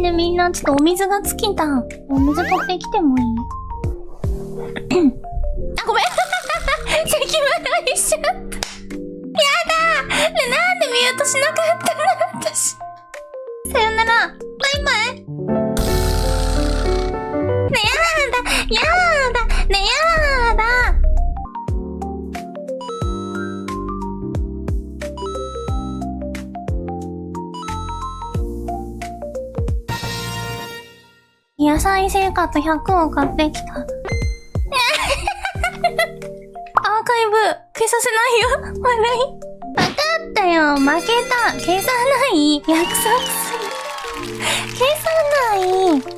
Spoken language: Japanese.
ねみんな、ちょっとお水が尽きた。お水取ってきてもいい？あ、ごめん咳払いしちゃった。やだー、なんでミュートしなかったの私。さよなら。バイバイ。ねやだ、やだ、ねやだ。野菜生活100を買ってきた。アーカイブ消させないよ。笑い。わかったよ。負けた。消さない。約束する。消さない。